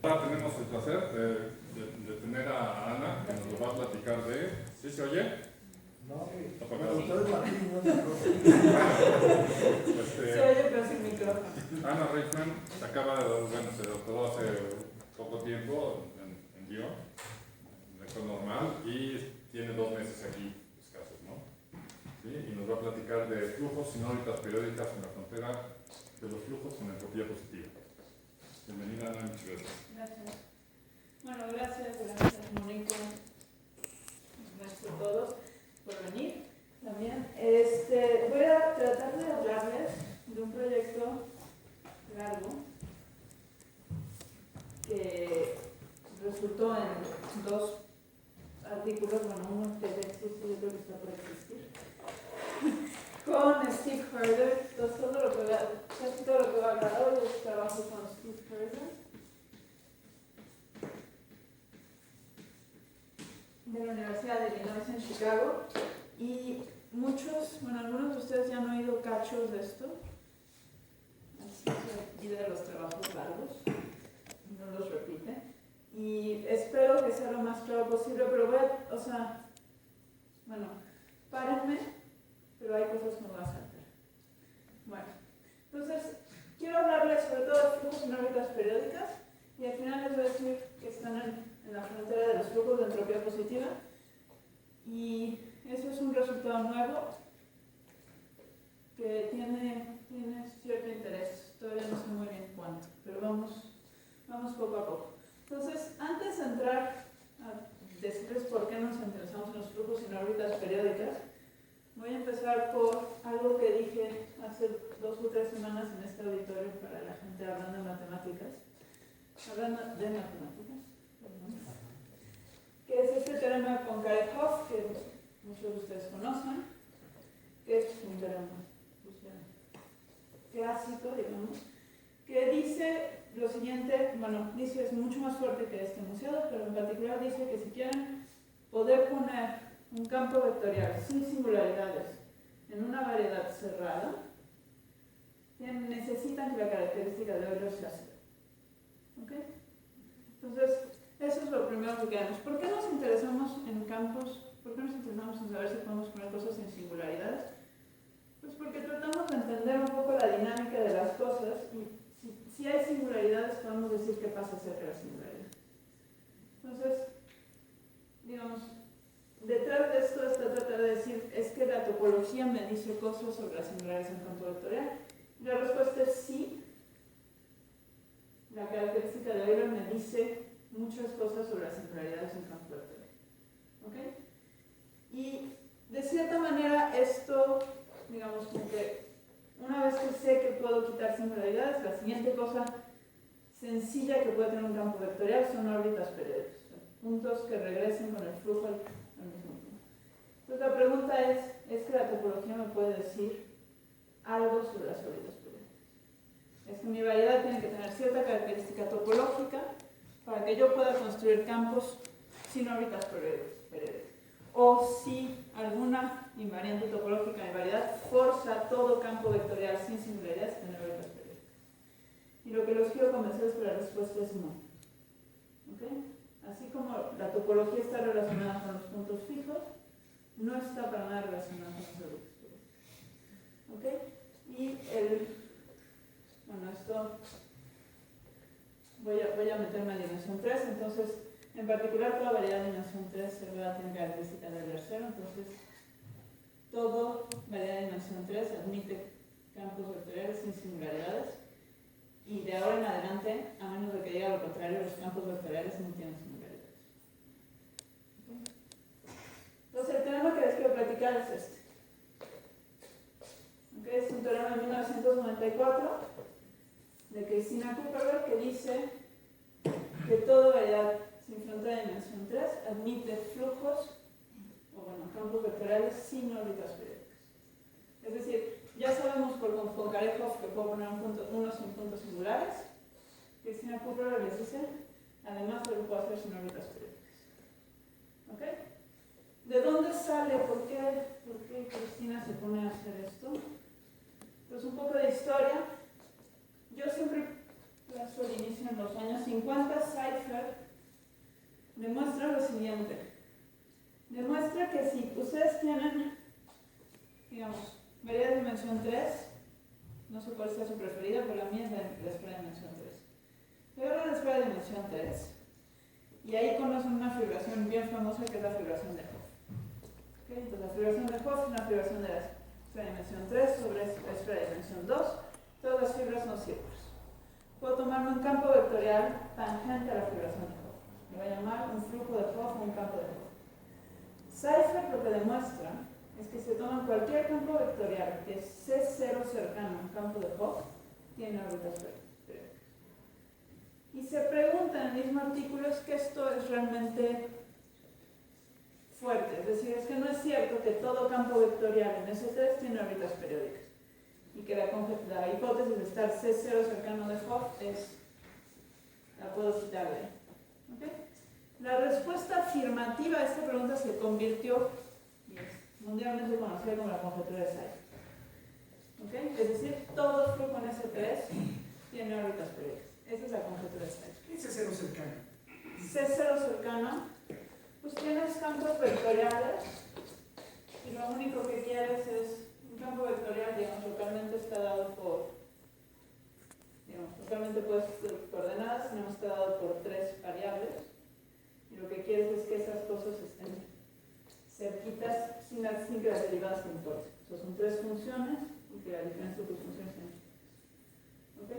Ahora tenemos el placer de tener a Ana, que nos lo va a platicar de... ¿Sí se oye? No, Apagado. ustedes Martín, no se Se oye pero sin micrófono. Ana Reichman se doctoró hace poco tiempo en guión, en lector normal, y tiene 2 meses aquí escasos, ¿no? ¿Sí? Y nos va a platicar de flujos sin órbitas periódicas en la frontera de los flujos con entropía positiva. Bienvenida, Ana, muchas gracias. Gracias. Bueno, gracias Mónica, gracias a todos por venir también. Voy a tratar de hablarles de un proyecto largo que resultó en 2 artículos, bueno, uno que ya existe y otro que está por existir, con Steve Herder. Entonces, casi todo lo que voy a hablar hoy es trabajo con Steve Herder de la Universidad de Illinois en Chicago. Y algunos de ustedes ya han oído cachos de esto, así que de los trabajos largos, no los repite. Y espero que sea lo más claro posible, pero párenme, pero hay cosas que me van a saltar. Bueno, entonces, quiero hablarles sobre todo de flujos en órbitas periódicas, y al final les voy a decir que están en la frontera de los flujos de entropía positiva, y eso es un resultado nuevo que tiene cierto interés. Todavía no sé muy bien cuánto, pero vamos poco a poco. Entonces, antes de entrar a decirles por qué nos interesamos en los flujos en órbitas periódicas, voy a empezar por algo que dije hace 2 o 3 semanas en este auditorio para la gente hablando de matemáticas, que es este teorema con Konkarev-Hopf, que muchos de ustedes conocen, que es un teorema clásico, digamos, que dice lo siguiente. Dice, es mucho más fuerte que este enunciado, pero en particular dice que si quieren poder poner un campo vectorial sin singularidades en una variedad cerrada, necesitan que la característica de Euler sea 0. ¿Ok? Entonces, eso es lo primero que queremos. ¿Por qué nos interesamos en campos? ¿Por qué nos interesamos en saber si podemos poner cosas sin singularidades? Pues porque tratamos de entender un poco la dinámica de las cosas, y si hay singularidades podemos decir qué pasa acerca de la singularidad. Entonces, digamos, detrás de esto está tratar de decir, es que la topología me dice cosas sobre las singularidades en campo vectorial. La respuesta es sí. La característica de Euler me dice muchas cosas sobre las singularidades en campo vectorial. ¿Ok? Y de cierta manera esto, digamos, como que una vez que sé que puedo quitar singularidades, la siguiente cosa sencilla que puede tener un campo vectorial son órbitas periódicas, puntos que regresen con el flujo al mismo tiempo. Entonces la pregunta es que la topología me puede decir algo sobre las órbitas periódicas. Es que mi variedad tiene que tener cierta característica topológica para que yo pueda construir campos sin órbitas periódicas. O si alguna invariante topológica de variedad forza todo campo vectorial sin singularidades a tener órbitas periódicas. Y lo que los quiero convencer es que la respuesta es no. ¿Ok? Así como la topología está relacionada con los puntos fijos, no está para nada relacionada con las órbitas periódicas. ¿Ok? Y esto voy a meterme en dimensión 3, entonces, en particular toda variedad de dimensión 3 se va a tener característica de Euler 0, entonces todo variedad de dimensión 3 admite campos vectoriales sin singularidades, y de ahora en adelante, a menos de que diga lo contrario, los campos vectoriales no tienen singularidades. ¿Okay? Entonces el teorema que les quiero platicar es este. ¿Okay? Es un teorema de 1994 de Christina Kupperberg, que dice que toda variedad sin frontera de dimensión 3 admite flujos, campos vectoriales sin órbitas periódicas. Es decir, ya sabemos por Konkarev-Hopf que puedo poner unos sin puntos singulares. Christina Kupperberg les dice, además lo puedo hacer sin órbitas periódicas. ¿Ok? ¿De dónde sale? ¿Por qué Cristina se pone a hacer esto? Pues un poco de historia. Yo siempre paso el inicio en los años 50 50 Cypher demuestra lo siguiente. Demuestra que si ustedes tienen, digamos, variedad de dimensión 3, no sé cuál sea su preferida, pero la mía es la esfera de dimensión 3. Yo agarro la esfera de dimensión 3 y ahí conocen una fibración bien famosa que es la fibración de Hopf. ¿Okay? Entonces la fibración de Hopf es una fibración de la esfera de dimensión 3 sobre la esfera de dimensión 2. Todas las fibras son círculos. Puedo tomarme un campo vectorial tangente a la fibración de Hopf. Le voy a llamar un flujo de Hopf o un campo de Hopf. Cypher lo que demuestra es que si toman cualquier campo vectorial que es C0 cercano a un campo de Hopf, tiene órbitas periódicas. Y se pregunta en el mismo artículo es que esto es realmente fuerte, es decir, es que no es cierto que todo campo vectorial en S3 tiene órbitas periódicas y que la hipótesis de estar C0 cercano de Hopf la puedo citar de ahí. ¿Okay? La respuesta afirmativa a esta pregunta se convirtió mundialmente conocida como la conjetura de Cypher. ¿Okay? Es decir, todo flujo en S3 tiene órbitas periódicas. Esa es la conjetura de Cypher. ¿Qué es C0 cercano? C0 cercano, pues tienes campos vectoriales y lo único que quieres es un campo vectorial, digamos, localmente está dado por, localmente puedes coordenadas, tenemos está dado por 3 variables y lo que quieres es que esas cosas estén cerquitas sin que las derivadas te importen. O sea, son 3 funciones y que la diferencia de tus funciones sean chiquitas. ¿Ok?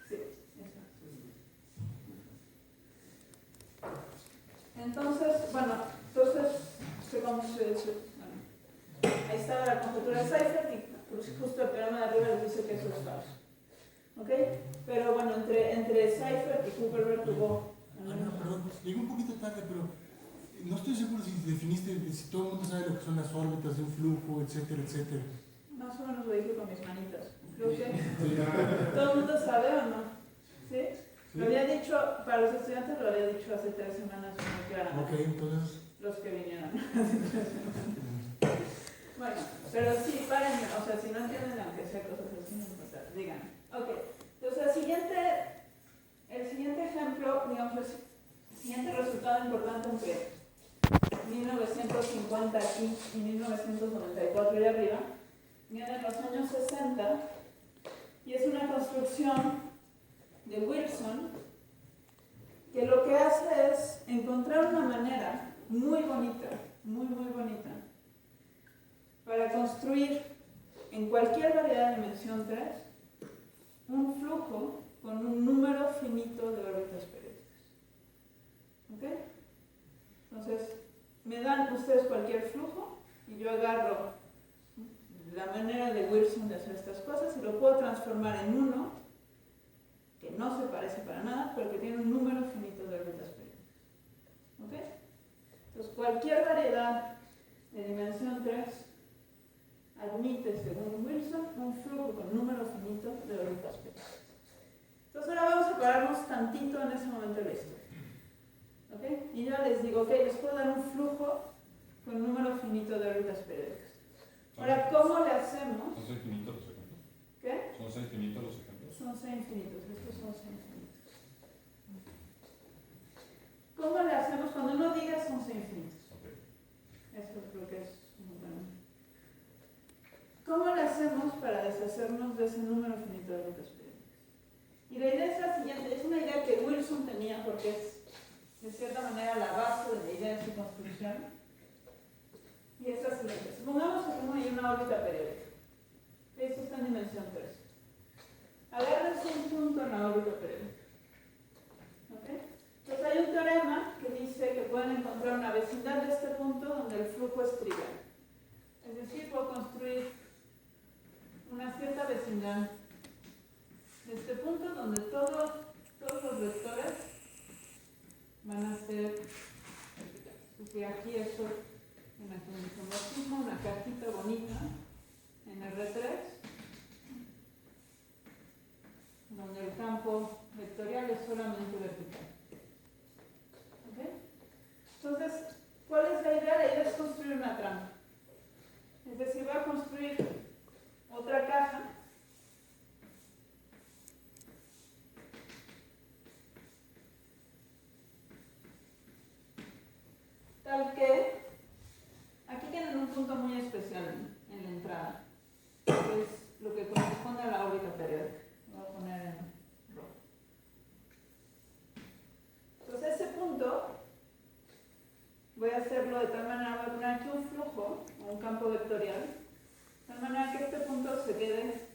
Sí, exacto. Entonces, bueno, ahí está la conjetura de Cypher y justo el teorema de arriba les dice que eso es falso. ¿Ok? Pero bueno, entre Cypher y Kuperberg tuvo... Perdón, llegué un poquito tarde, pero no estoy seguro si definiste, si todo el mundo sabe lo que son las órbitas de un flujo, etcétera, etcétera. Más o menos lo dije con mis manitas. Creo que todo el mundo sabe o no. ¿Sí? Lo había dicho, para los estudiantes lo había dicho hace 3 semanas muy claramente. Ok, entonces... Los que vinieron hace 3 semanas. Bueno, pero sí, párenme, o sea, si no entienden, aunque sea cosas así, no importa, díganme. Ok, entonces el siguiente ejemplo, digamos, el siguiente resultado importante entre 1950 aquí y 1994 y arriba, viene en los años 60 y es una construcción de Wilson que lo que hace es encontrar una manera muy bonita, muy bonita, para construir en cualquier variedad de dimensión 3 un flujo con un número finito de órbitas periódicas. ¿Ok? Entonces, me dan ustedes cualquier flujo y yo agarro la manera de Wilson de hacer estas cosas y lo puedo transformar en uno que no se parece para nada, pero que tiene un número finito de órbitas periódicas. ¿Ok? Entonces, cualquier variedad de dimensión 3 admite, según Wilson, un flujo con número finito de órbitas periódicas. Entonces ahora vamos a pararnos tantito en ese momento de la historia. ¿Ok? Y ya les digo, ok, les puedo dar un flujo con número finito de órbitas periódicas. Ahora, ¿cómo le hacemos? ¿Son 6 infinitos los ejemplos? ¿Qué? ¿Son 6 infinitos los ejemplos? Son 6 infinitos, estos son 6 infinitos. ¿Cómo le hacemos? Cuando no digas son 6 infinitos. Okay. Esto creo que es muy bueno. ¿Cómo le hacemos para deshacernos de ese número finito de órbitas periódicas? Y la idea es la siguiente, es una idea que Wilson tenía porque es de cierta manera la base de la idea de su construcción. Y es la siguiente. Supongamos que tengo ahí una órbita periódica. Esto está en dimensión 3. Agárrense un punto en la órbita periódica. ¿Ok? Entonces hay un teorema que dice que pueden encontrar una vecindad de este punto donde el flujo es trivial. Es decir, puedo construir una cierta vecindad de este punto donde todos los vectores van a ser verticales. Porque aquí esto en el isomorfismo, una cajita bonita en R3, donde el campo vectorial es solamente vertical. ¿Ok? Entonces, ¿cuál es la idea? La idea es construir una trampa. Es decir, voy a construir otra caja en la entrada, que es lo que corresponde a la órbita periódica. Lo voy a poner en rojo. Entonces ese punto voy a hacerlo de tal manera, voy a poner aquí un flujo, o un campo vectorial, de tal manera que este punto se quede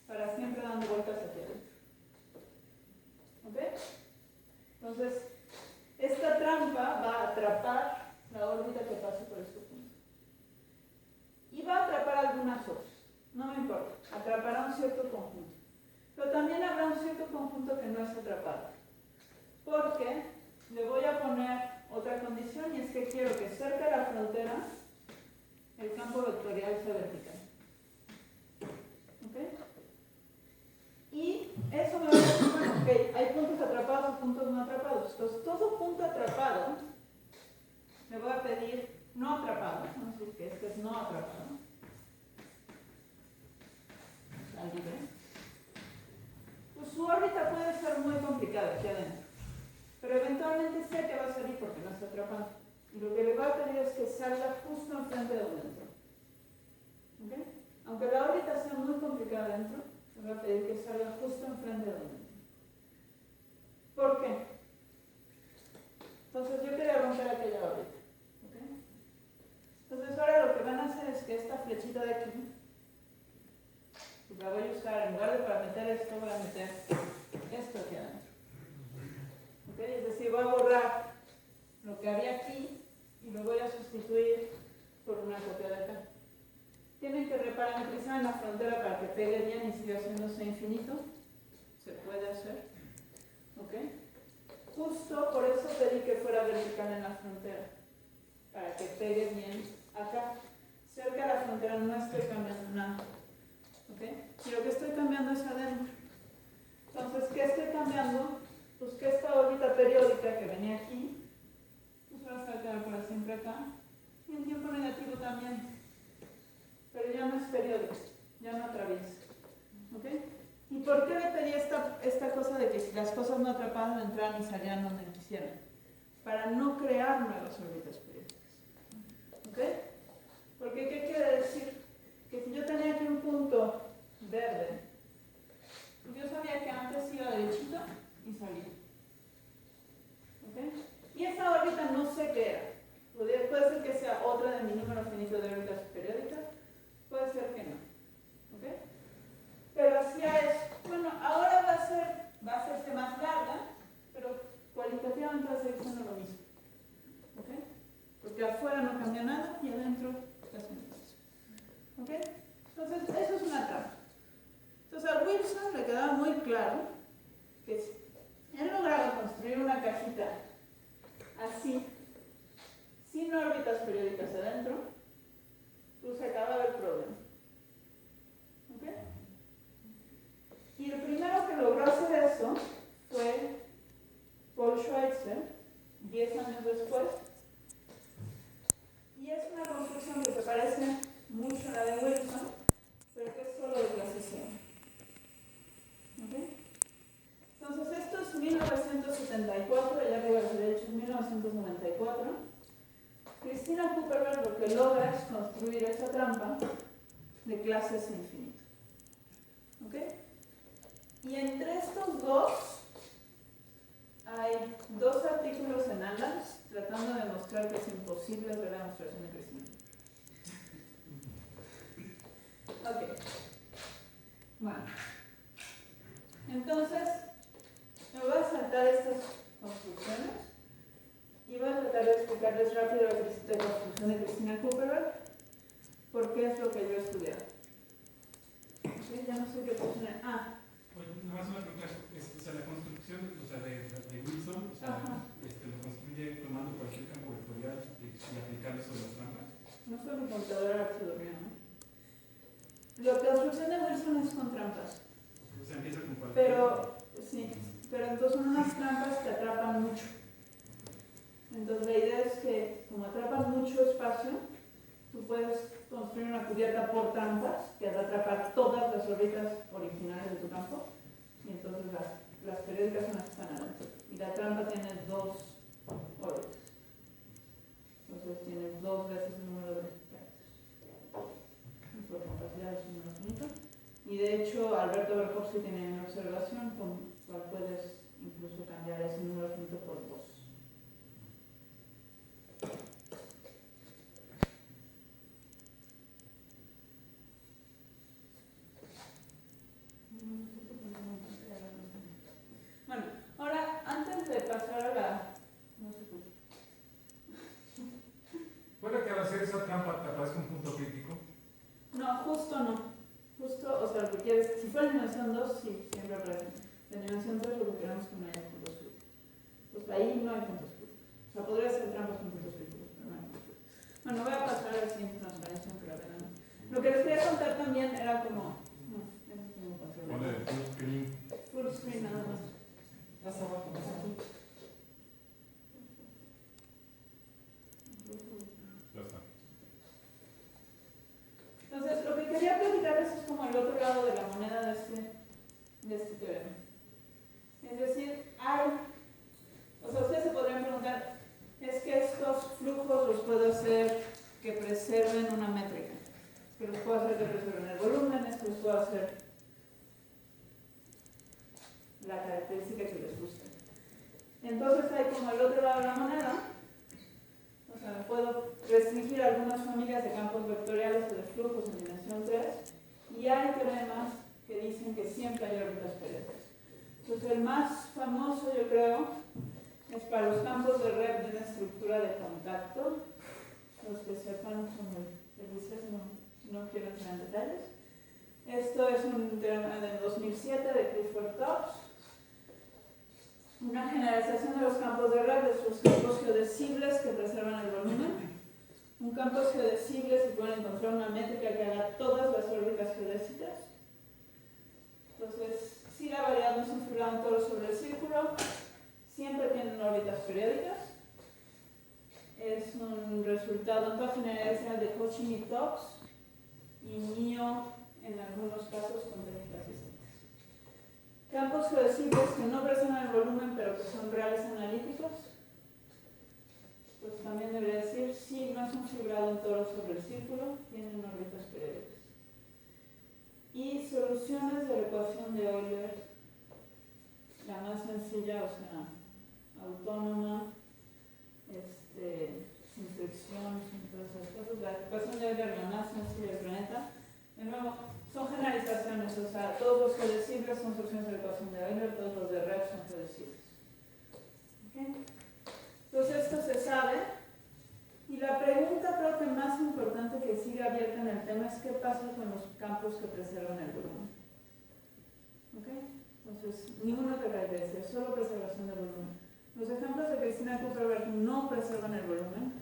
para siempre dando vueltas hacia adentro. ¿Ok? Entonces, esta trampa va a atrapar la órbita que pase por este punto. Y va a atrapar algunas otras. No me importa. Atrapará un cierto conjunto. Pero también habrá un cierto conjunto que no es atrapado. Porque le voy a poner otra condición y es que quiero que cerca de la frontera el campo vectorial sea vertical. ¿Ok? Y eso me va a decir, bueno, ok, hay puntos atrapados y puntos no atrapados. Entonces, todo punto atrapado, le voy a pedir no atrapado, vamos a decir que este es no atrapado. Está libre. Pues su órbita puede ser muy complicada aquí adentro, pero eventualmente sé que va a salir porque no está atrapado. Y lo que le voy a pedir es que salga justo enfrente de donde entró. ¿Ok? Aunque la órbita sea muy complicada adentro, le voy a pedir que salga justo enfrente de donde entró. ¿Por qué? Entonces yo quería romper aquella órbita. ¿Okay? Entonces ahora lo que van a hacer es que esta flechita de aquí, pues la voy a usar, en lugar de para meter esto, voy a meter esto aquí adentro. ¿Okay? Es decir, voy a borrar lo que había aquí y lo voy a sustituir por una copia de acá. Tienen que reparametrizar en la frontera para que pegue bien y siga haciéndose infinito. Se puede hacer. ¿Ok? Justo por eso pedí que fuera vertical en la frontera, para que pegue bien acá. Cerca de la frontera no estoy cambiando nada. ¿Ok? Y lo que estoy cambiando es adentro. Entonces, ¿qué estoy cambiando? Pues que esta órbita periódica que venía aquí, pues va a quedar para siempre acá. Y en tiempo negativo también. Pero ya no es periódico, ya no atraviesa. ¿Ok? ¿Y por qué le pedí esta cosa de que si las cosas no atrapadas entraran y salían donde quisieran? Para no crear nuevas órbitas periódicas. ¿Ok? Porque ¿qué quiere decir? Que si yo tenía aquí un punto verde, pues yo sabía que antes iba derechito y salía. ¿Ok? Y esa órbita no sé qué era. Puede ser que sea otra de mi número finito de órbitas periódicas, puede ser que no. ¿Ok? Pero hacía eso. Bueno, ahora va a hacerse más larga, pero cualitativamente va a seguir siendo lo mismo. ¿Ok? Porque afuera no cambia nada y adentro está haciendo eso. ¿Ok? Entonces, eso es una trampa. Entonces, a Wilson le quedaba muy claro que si él lograba construir una cajita así, sin órbitas periódicas adentro, pues se acababa el problema. ¿Ok? Y el primero que logró hacer eso fue Paul Schweitzer, 10 años después. Y es una construcción que se parece mucho a la de Wilson, pero que es solo de clase C. ¿Okay? Entonces, esto es 1974, ya arriba a la derecha es 1994. Christina Kuperberg lo que logra es construir esa trampa de clase C infinito. ¿Ok? Y entre estos dos hay dos artículos en Atlas tratando de demostrar que es imposible hacer la demostración de crecimiento. Ok. Bueno. Entonces, me voy a saltar estas construcciones y voy a tratar de explicarles rápido la construcción de Christina Kuperberg porque es lo que yo he estudiado. ¿Sí? Ya no sé qué poner. Pues nada más una pregunta, o sea, la construcción, o sea, de Wilson, o sea, lo construye tomando cualquier campo vectorial y aplicando sobre las trampas. No fue mi computadora que se durmió, ¿no? La construcción de Wilson es con trampas. O sea, empieza con cualquier. Pero, sí, pero entonces son unas trampas que atrapan mucho. Entonces la idea es que, como atrapan mucho espacio, tú puedes construir una cubierta por trampas que va a atrapar todas las órbitas originales de tu campo. Y entonces las periódicas son las que están adentro. Y la trampa tiene dos órbitas. Entonces tienes dos veces el número de rectángulos. Alberto Berkowski tiene una observación con cual puedes incluso cambiar ese número finito por 2. Bueno, ahora antes de pasar a la... No se escucha. ¿Puede que al hacer esa trampa te aparezca un punto crítico? No, justo no. Justo, o sea, lo que quieres, si fuera dimensión 2, sí, siempre aparece. En dimensión 3 lo que queremos es que no haya puntos críticos. Pues ahí no hay puntos críticos. O sea, podría ser trampas con puntos críticos, pero no hay puntos críticos. Bueno, voy a pasar a la siguiente transparencia, aunque la verán. Lo que les quería contar también era como... No, ya no tengo control. Pone full screen. Full screen nada más. Más abajo, más abajo. Ya está. Entonces, lo que quería platicarles es como el otro lado de la moneda de este teorema. Es decir, o sea, ustedes se podrían preguntar, es que estos flujos los puedo hacer que preserven una métrica, es que los puedo hacer que preserven el volumen, es que los puedo hacer la característica que les guste. Entonces hay como el otro lado de la moneda. O sea, puedo restringir algunas familias de campos vectoriales o de flujos en dimensión 3 y hay teoremas que dicen que siempre hay órbitas periódicas. Entonces el más famoso, yo creo, es para los campos de red de una estructura de contacto. Los que sepan son muy felices, no quiero entrar en detalles. Esto es un teorema del 2007 de Clifford Tops. Una generalización de los campos de red, de sus campos geodesibles que preservan el volumen. Un campo geodesible si pueden encontrar una métrica que haga todas las órbitas geodésicas. Entonces, si la variedad no es inferior a un toro sobre el círculo, siempre tienen órbitas periódicas. Es un resultado en toda generalización de Cauchy y Tops y NIO en algunos casos con técnicas distintas. Campos geodesibles que no preservan el volumen pero que son reales analíticos, pues también debería decir, si no es un fibrado en toro sobre el círculo, tienen órbitas periódicas. Y soluciones de la ecuación de Euler, la más sencilla, o sea, autónoma, sin fricción, sin todas esas cosas. La ecuación de Euler, la más sencilla del planeta. De nuevo, son generalizaciones, o sea, todos los geodesibles son soluciones de la ecuación de Euler, todos los de red son geodesibles. ¿Okay? Entonces esto se sabe, y la pregunta creo que más importante que sigue abierta en el tema es qué pasa con los campos que preservan el volumen. ¿Okay? Entonces, ninguna otra característica, solo preservación del volumen. Los ejemplos de Cristina Kuperberg no preservan el volumen,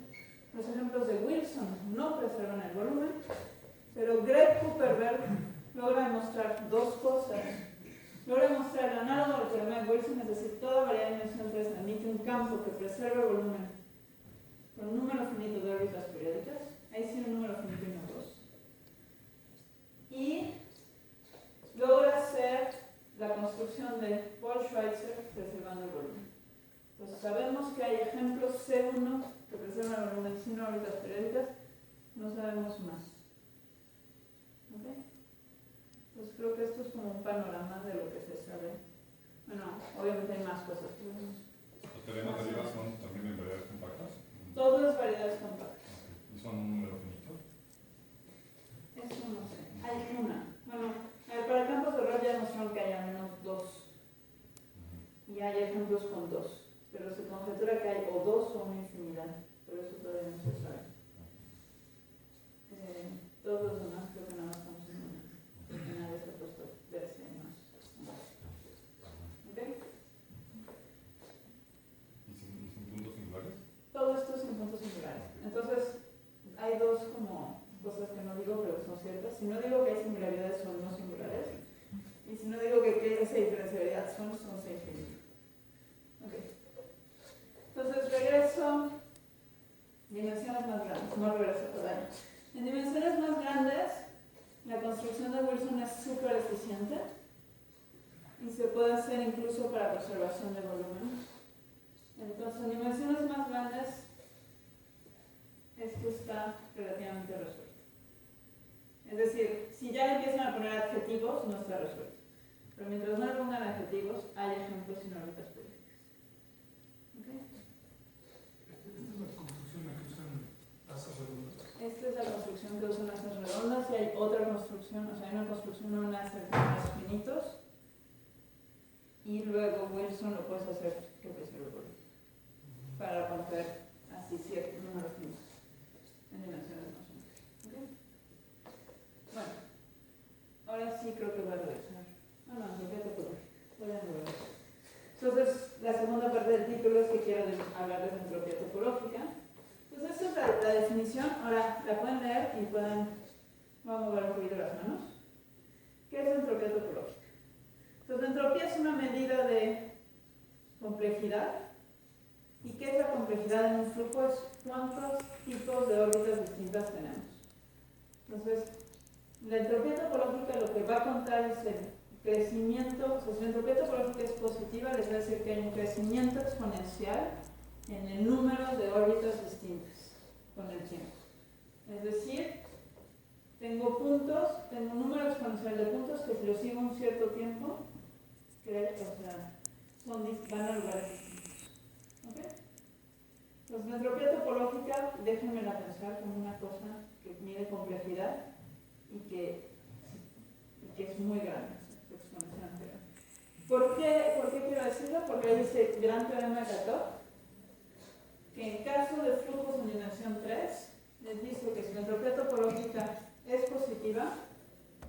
los ejemplos de Wilson no preservan el volumen, pero Greg Kuperberg logra demostrar dos cosas. Logra demostrar el análogo al teorema de Wilson, es decir, toda variedad de dimensión 3 admite un campo que preserva el volumen con un número finito de órbitas periódicas. Ahí sí un número finito y no 2. Y logra hacer la construcción de Paul Schweitzer preservando el volumen. Entonces sabemos que hay ejemplos C1 que preservan el volumen sin órbitas periódicas, no sabemos más. ¿Okay? Pues creo que esto es como un panorama de lo que se sabe. Bueno, obviamente hay más cosas. Los teoremas de arriba son también en variedades compactas. Todas variedades compactas. ¿Y son un número finito? Eso no sé. Hay una. Bueno, para campos de red ya demostraron que hay al menos 2. Y hay ejemplos con 2. Pero se conjetura que hay o 2 o una infinidad. Pero eso todavía no se sabe. Todos los demás creo que nada más estamos en una. Porque nadie se ha puesto a ver si hay más. ¿Ok? ¿Y sin puntos singulares? Todo esto es en puntos singulares. Entonces, hay dos como cosas que no digo, pero son ciertas. Si no digo que hay singularidades, son no singulares. Y si no digo que esa diferencialidad son C infinito. Ok. Entonces, regreso. Dimensiones más grandes. No regreso todavía. En dimensiones más grandes, la construcción de Wilson es súper eficiente y se puede hacer incluso para preservación de volumen. Entonces, en dimensiones más grandes, esto está relativamente resuelto. Es Es decir, si ya le empiezan a poner adjetivos, no está resuelto. Pero mientras no le pongan adjetivos, hay ejemplos sin órbitas periódicas. ¿Ok? Esta es la construcción en la que usan asas redondas. Esta es la construcción que usan asas redondas y hay otra construcción, o sea, hay una construcción de un asa con más finitos y luego Wilson lo puedes hacer para romper así ciertos números finitos en dimensiones más o menos. ¿Okay? Bueno, ahora sí creo que voy a regresar. No, ya te puedo. Voy a regresar. Entonces, la segunda parte del título es que quiero hablarles de entropía topológica. Pues esta es la definición. Ahora la pueden leer y pueden, vamos a mover un poquito las manos. ¿Qué es entropía topológica? Entonces, entropía es una medida de complejidad. ¿Y qué es la complejidad en un flujo? Es cuántos tipos de órbitas distintas tenemos. Entonces, la entropía topológica lo que va a contar es el crecimiento. O sea, si la entropía topológica es positiva, les va a decir que hay un crecimiento exponencial en el número de órbitas distintas con el tiempo. Es decir, tengo puntos, tengo un número exponencial de puntos que si los sigo un cierto tiempo, van a lugares distintos. ¿Ok? Entonces, la entropía topológica, déjenmela pensar como una cosa que mide complejidad y que es muy grande, exponencialmente grande. ¿Por qué quiero decirlo? Porque hay ese gran teorema de Cató, que en caso de flujos en dimensión 3, les dice que si la entropía topológica es positiva,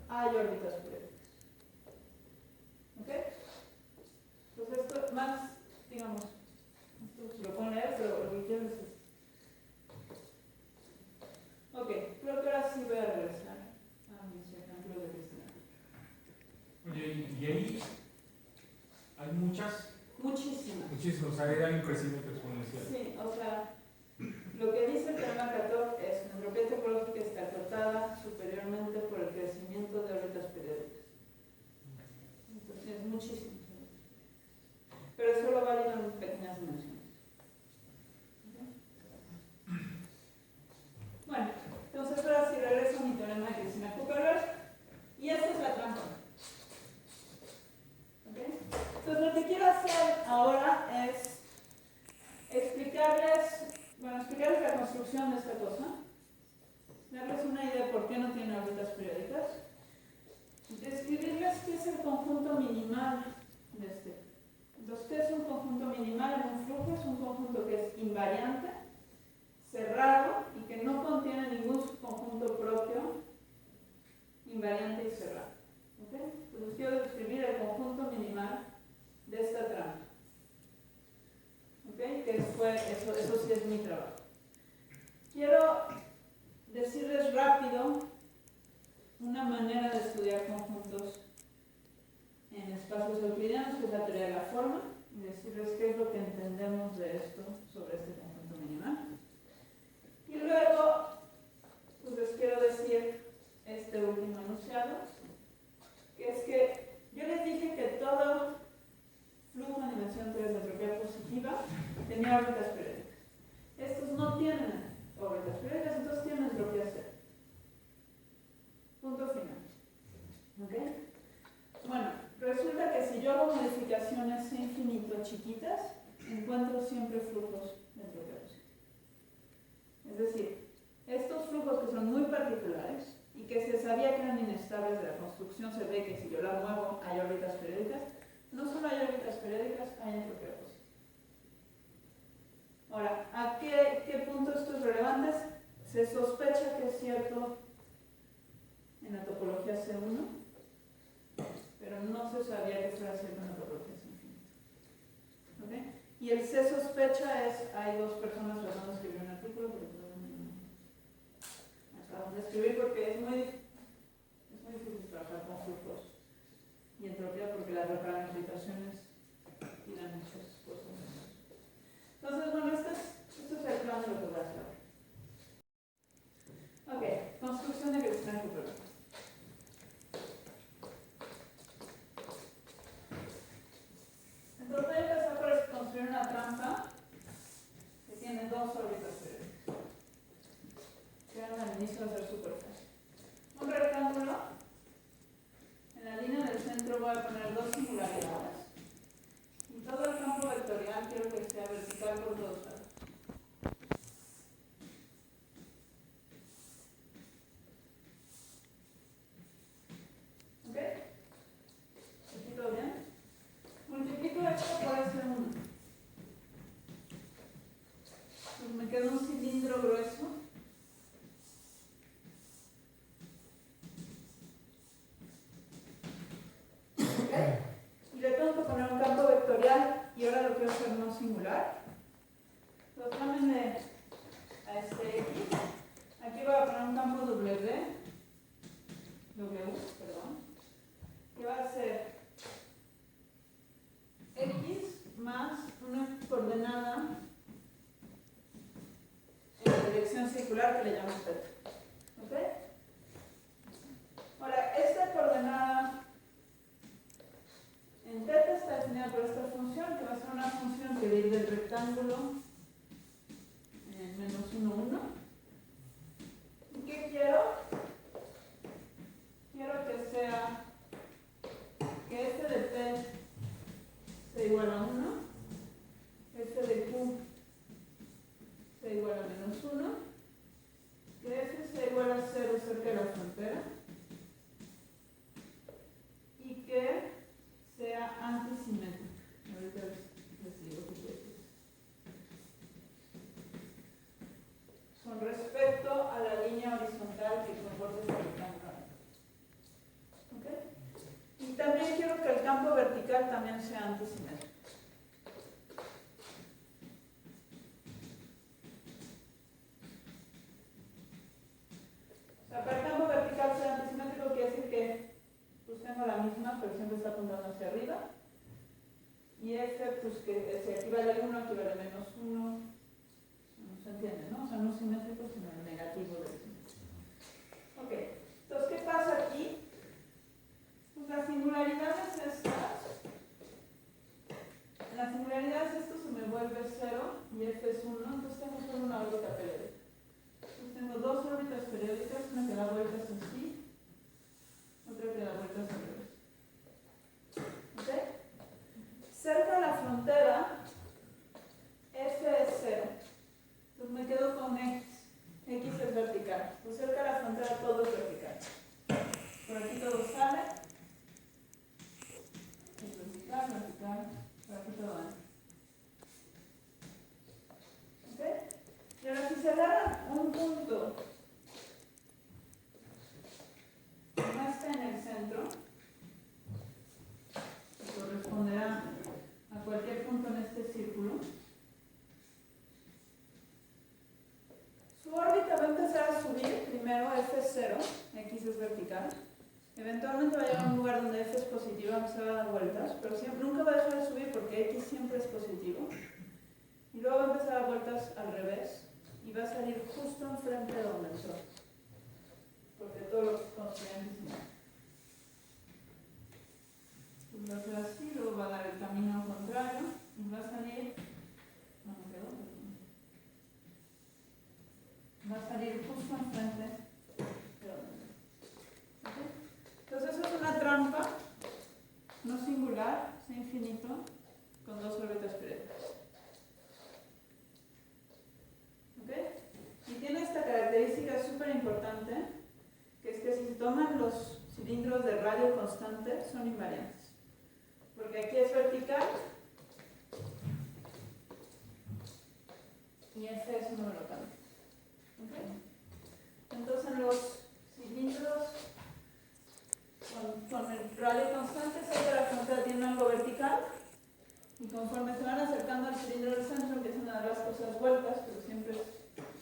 hay órbitas periódicas. ¿Ok? Entonces esto más, digamos, esto se lo pueden leer, pero lo que quiero es esto. Ok, creo que ahora sí voy a regresar a mis ejemplos de Cristina. Oye, y ahí hay muchas. Muchísimas. Muchísimos, o sea, hay un crecimiento exponencial. Sí, o sea, lo que dice el teorema Cató es que la entropía topológica está acotada superiormente por el crecimiento de órbitas periódicas. Entonces es muchísimo. Pero es solo válido en pequeñas dimensiones. ¿Okay? Bueno, entonces ahora sí regreso a mi teorema de Krishna-Kuperberg. Y esta es la trampa. ¿Okay? Entonces lo que quiero hacer ahora es explicarles la construcción de esta cosa, darles una idea de por qué no tiene órbitas periódicas, describirles qué es el conjunto minimal de este. Entonces, ¿qué es un conjunto minimal en un flujo? Es un conjunto que es invariante, cerrado y que no contiene ningún subconjunto propio, invariante y cerrado. ¿Okay? Entonces quiero describir el conjunto minimal de esta trampa. ¿Okay? Eso sí es mi trabajo. Quiero decirles rápido una manera de estudiar conjuntos en espacios euclidianos, que es la teoría de la forma, y decirles qué es lo que entendemos de esto sobre este conjunto minimal. Y luego, pues les quiero decir este último enunciado, que es que yo les dije que todo flujo en dimensión 3 de entropía positiva tenía órbitas periódicas. Estos no tienen órbitas periódicas, entonces tienen entropía cero. Punto final. ¿Ok? Bueno, resulta que si yo hago modificaciones infinito chiquitas, encuentro siempre flujos de entropía positiva. Es decir, estos flujos que son muy particulares y que se sabía que eran inestables de la construcción, se ve que si yo la muevo hay órbitas periódicas. No solo hay órbitas periódicas, hay entropía positiva. Ahora, ¿a qué punto esto es relevante? Se sospecha que es cierto en la topología C1, pero no se sabía que fuera cierto en la topología C1. ¿Okay? Y el se sospecha es, hay dos personas tratando de escribir un artículo, pero acaban de escribir porque es muy difícil trabajar con flujos y entropía porque las reparametrizaciones tiran muchas cosas. Entonces, bueno, esto es el plan de lo que voy a hacer ahora. Ok, construcción de Krishna-Kuperberg. Entonces voy a empezar por construir una trampa que tiene dos órbitas periódicas. Que al inicio va a ser súper fácil. y ahora lo quiero hacer no singular. Entonces llámenle a este X. Aquí voy a poner un campo W, que va a ser X más una coordenada en la dirección circular que le llamo θ. ¿Ok? Ahora, esta coordenada en θ está definida por esta función, que va a ser una función que va a ir del rectángulo menos 1, 1. ¿Y qué quiero? Quiero que sea que este de P sea igual a 1, este de Q sea igual a menos 1, que este sea igual a 0 cerca de la frontera y que sea antisimétrico. Ahorita les digo qué es. Con respecto a la línea horizontal que comporta este rectángulo. ¿Ok? Y también quiero que el campo vertical también sea antisimétrico. O sea, para el campo vertical sea antisimétrico quiere decir que pues tengo la misma, pero siempre está apuntando hacia arriba. Y este, pues que si aquí vale 1, aquí vale menos 1. No se entiende, ¿no? O sea, no simétrico, sino el negativo del simétrico. Ok, entonces, ¿qué pasa aquí? Pues las singularidades estas, en las singularidades esto se me vuelve 0 y este es 1, entonces tengo solo una órbita periódica. Entonces tengo dos órbitas periódicas, una que da vueltas así, otra que da vueltas al revés. ¿Ok? Cerca de la frontera, F es 0. Entonces me quedo con X. X es vertical. Pues cerca de la frontera todo es vertical. Por aquí todo sale. Es vertical, vertical. Por aquí todo entra. ¿Ok? Y ahora si se agarra un punto que no está en el centro, que corresponderá a cualquier punto en este círculo, su órbita va a empezar a subir, primero F es 0, X es vertical, eventualmente va a llegar a un lugar donde F es positivo, va a empezar a dar vueltas, pero siempre, nunca va a dejar de subir porque X siempre es positivo, y luego va a empezar a dar vueltas al revés, y va a salir justo enfrente de donde entró, porque todo lo que construyen es similar. Pues va a ser así, luego va a dar el camino contrario, y va a salir, no me quedó, va a salir justo enfrente de donde entró. ¿Okay? Entonces eso es una trampa no singular, es infinito, con dos órbitas periódicas. ¿Okay? Y tiene esta característica súper importante, que es que si se toman los cilindros de radio constante, son invariantes. Porque aquí es vertical y este es un número cambio. ¿Okay? Entonces en los cilindros con el radio constante, cerca de la frontera tienen algo vertical, y conforme se van acercando al cilindro del centro empiezan a dar las cosas vueltas, pero siempre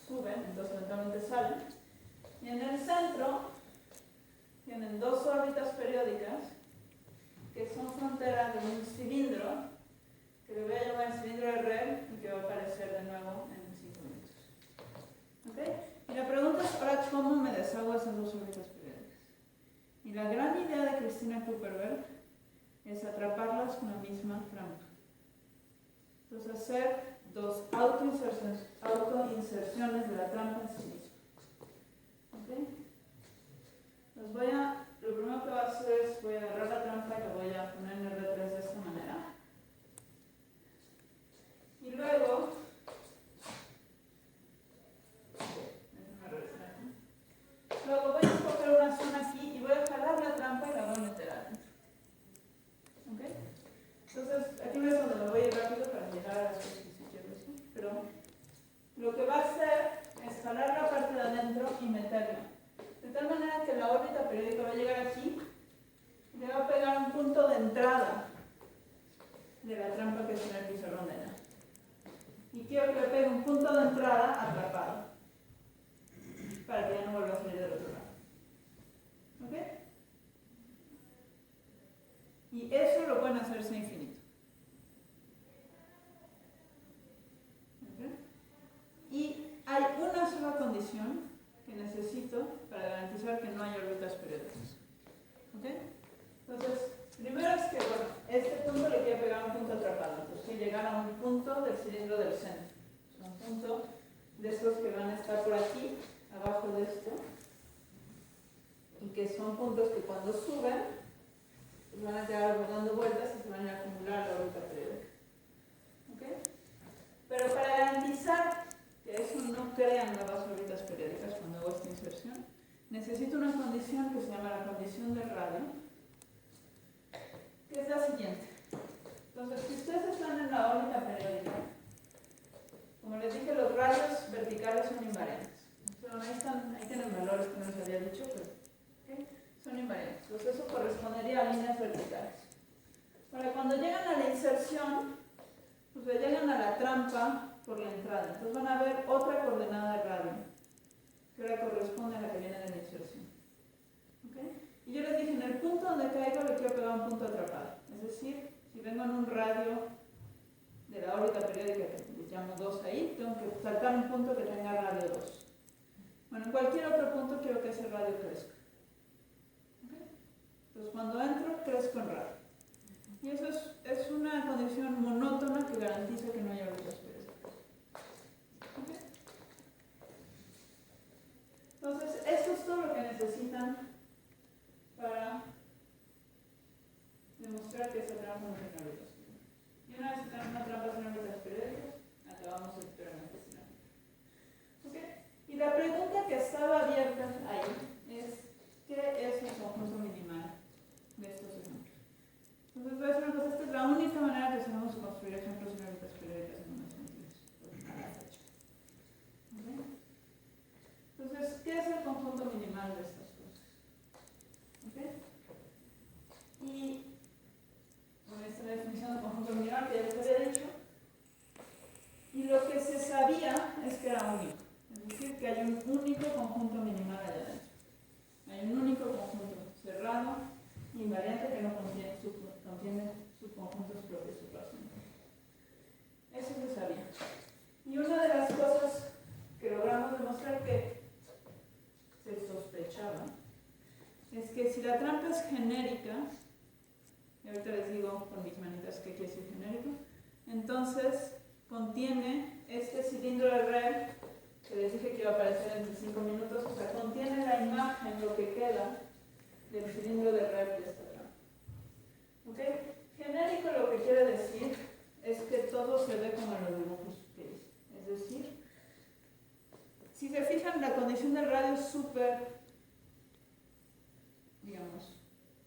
suben, entonces eventualmente salen. Y en el centro tienen dos órbitas periódicas que son fronteras de un cilindro que le voy a llamar el cilindro de Rehl y que va a aparecer de nuevo en 5 minutos. ¿Okay? Y la pregunta es ahora cómo me deshago esas dos órbitas periódicas. Y la gran idea de Christina Kupperberg es atraparlas con la misma trampa. Entonces hacer dos autoinserciones de la trampa en sí misma. ¿Okay? Lo primero que voy a hacer es voy a agarrar la trampa y la voy a poner en R3 de esta manera. Y luego, luego voy a escoger una zona aquí y voy a jalar la trampa y la voy a meter adentro. ¿Ok? Entonces, aquí ves donde me voy a ir rápido para llegar a las cosas que sí quiero decir. Pero lo que va a hacer es jalar la parte de adentro y meterla. De tal manera que la órbita periódica va a llegar aquí y le va a pegar un punto de entrada de la trampa que es en el pizarrón de nada. Y quiero que le pegue un punto de entrada atrapado, para que ya no vuelva a salir del otro lado. ¿Ok? Y eso lo pueden hacerse infinito. ¿Ok? Y hay una sola condición que necesito para garantizar que no haya órbitas periódicas. ¿Ok? Entonces, primero es que, bueno, este punto le quiero pegar un punto atrapado. Entonces, quiero llegar a un punto del cilindro del centro. Un punto de estos que van a estar por aquí, abajo de esto, y que son puntos que cuando suben, pues van a quedar dando vueltas y se van a acumular a la órbita periódica. ¿Ok? Pero para garantizar que eso no crea nuevas órbitas periódicas cuando hago esta inserción, necesito una condición que se llama la condición de radio, que es la siguiente. Entonces, si ustedes están en la órbita periódica, como les dije, los radios verticales son invariantes. Ahí tienen valores que no les había dicho, pero ¿okay? Son invariantes. Entonces, eso correspondería a líneas verticales. Ahora, cuando llegan a la inserción, pues le llegan a la trampa por la entrada. Entonces van a ver otra coordenada de radio, que ahora corresponde a la que viene de la inserción. ¿Okay? Y yo les dije, en el punto donde caigo le quiero pegar un punto atrapado. Es decir, si vengo en un radio de la órbita periódica, que les llamo 2 ahí, tengo que saltar un punto que tenga radio 2. Bueno, en cualquier otro punto quiero que ese radio crezca. ¿Okay? Entonces cuando entro, crezco en radio. Y eso es una condición monótona que garantiza que no haya órbitas periódicas. ¿Okay? Entonces, esto es todo lo que necesitan para demostrar que esa trampa no tiene órbitas periódicas. Y una vez que tenemos una trampa sin órbitas periódicas, acabamos el experimento sin órbitas. ¿Okay? Y la pregunta que estaba abierta ahí es, ¿qué es el conjunto minimal de estos ejemplos? Entonces, voy a decir una cosa, esta es la única manera que sabemos construir ejemplos sin órbitas periódicas en números continuos, a la fecha. ¿Okay? Entonces, ¿qué es el conjunto minimal de estas cosas? ¿Okay? Y bueno, esta es la definición de conjunto minimal que ya les había dicho. Y lo que se sabía es que era único. Es decir, que hay un único conjunto minimal allá adentro. Hay un único conjunto cerrado, invariante, que no contiene subconjuntos propios o razones. Eso se sabía. Y una de las cosas que logramos demostrar que se sospechaba es que si la trampa es genérica, y ahorita les digo con mis manitas qué quiere decir genérico, entonces contiene este cilindro de red que les dije que iba a aparecer en 5 minutos, o sea, contiene la imagen, lo que queda del cilindro de red de esta trampa. ¿Okay? Genérico lo que quiere decir es que todo se ve como en los dibujos que hice. Es decir, si se fijan, la condición del radio es súper, digamos,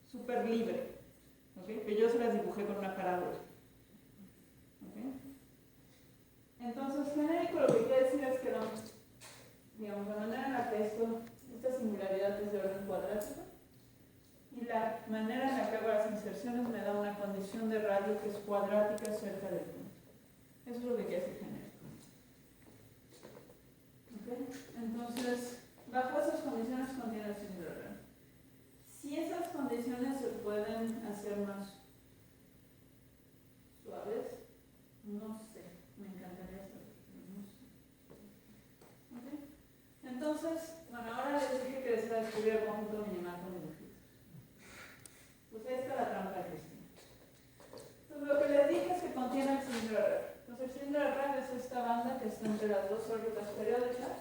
súper libre. ¿Okay? Pero yo se las dibujé con una parábola. ¿Okay? Entonces, genérico lo que quiere decir es que digamos, la manera en la que esta singularidad es de orden cuadrático y la manera en la que hago las inserciones me da una condición de radio que es cuadrática cerca del punto. Eso es lo que quiere decir genérico. ¿Okay? Entonces, bajo esas condiciones contiene el cilindro de radio. Si esas condiciones se pueden hacer más suaves, no sé, me encantaría saber, pero no sé. ¿Okay? Entonces, bueno, ahora les dije que desea descubrir el conjunto minimal con dibujitos. Pues ahí está la trampa de Cristina. Entonces, lo que les dije es que contiene el cilindro de red. Entonces, el cilindro de red es esta banda que está entre las dos órbitas periódicas.